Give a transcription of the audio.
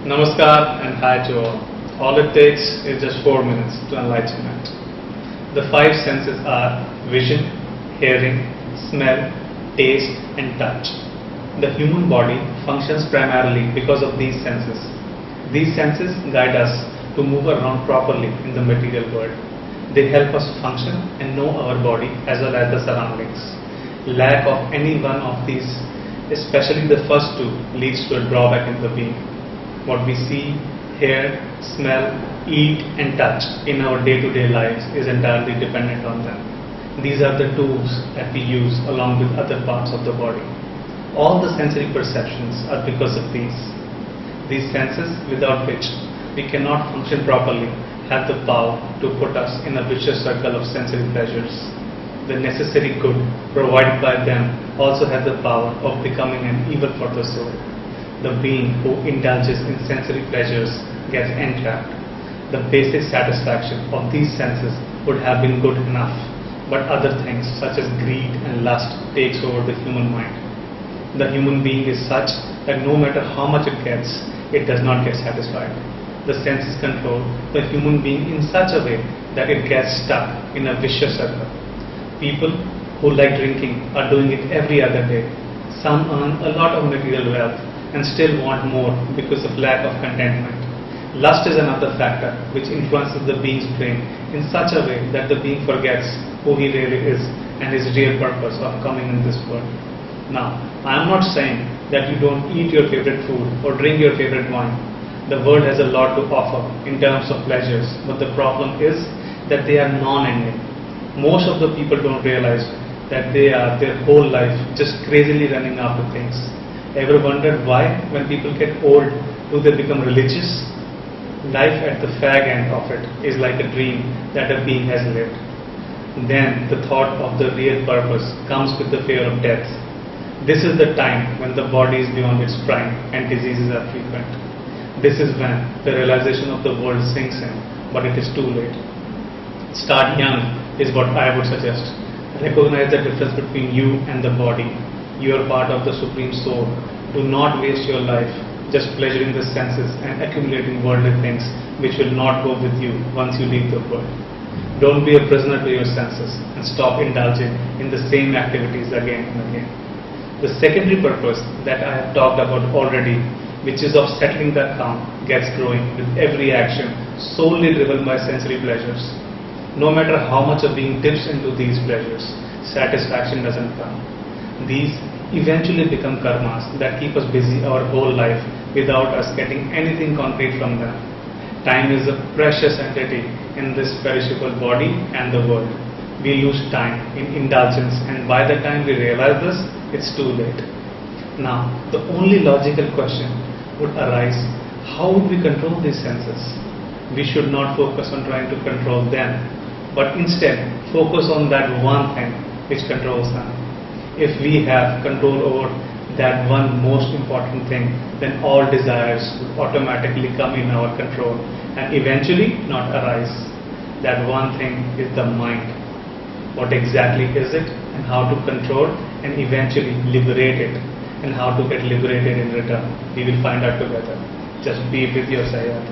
Namaskar and hi to all. All it takes is just 4 minutes to enlightenment. The five senses are vision, hearing, smell, taste and touch. The human body functions primarily because of these senses. These senses guide us to move around properly in the material world. They help us function and know our body as well as the surroundings. Lack of any one of these, especially the first two, leads to a drawback in the being. What we see, hear, smell, eat and touch in our day-to-day lives is entirely dependent on them. These are the tools that we use along with other parts of the body. All the sensory perceptions are because of these. These senses without which we cannot function properly have the power to put us in a vicious circle of sensory pleasures. The necessary good provided by them also have the power of becoming an evil for the soul. The being who indulges in sensory pleasures gets entrapped. The basic satisfaction of these senses would have been good enough, but other things such as greed and lust takes over the human mind. The human being is such that no matter how much it gets, it does not get satisfied. The senses control the human being in such a way that it gets stuck in a vicious circle. People who like drinking are doing it every other day. Some earn a lot of material wealth and still want more because of lack of contentment. Lust is another factor which influences the being's brain in such a way that the being forgets who he really is and his real purpose of coming in this world. Now, I am not saying that you don't eat your favorite food or drink your favorite wine. The world has a lot to offer in terms of pleasures, but the problem is that they are non-ending. Most of the people don't realize that they are their whole life just crazily running after things. Ever wondered why, when people get old, do they become religious? Life at the fag end of it is like a dream that a being has lived. Then the thought of the real purpose comes with the fear of death. This is the time when the body is beyond its prime and diseases are frequent. This is when the realization of the world sinks in, but it is too late. Start young is what I would suggest. Recognize the difference between you and the body. You are part of the Supreme Soul. Do not waste your life just pleasuring the senses and accumulating worldly things which will not go with you once you leave the world. Don't be a prisoner to your senses and stop indulging in the same activities again and again. The secondary purpose that I have talked about already, which is of settling the account, gets growing with every action solely driven by sensory pleasures. No matter how much a being dips into these pleasures, satisfaction doesn't come. These eventually become karmas that keep us busy our whole life without us getting anything concrete from them. Time is a precious entity in this perishable body and the world. We lose time in indulgence, and by the time we realize this, it's too late. Now, the only logical question would arise, how would we control these senses? We should not focus on trying to control them, but instead focus on that one thing which controls them. If we have control over that one most important thing, then all desires would automatically come in our control and eventually not arise. That one thing is the mind. What exactly is it and how to control and eventually liberate it, and how to get liberated in return, we will find out together. Just be with your Sayat.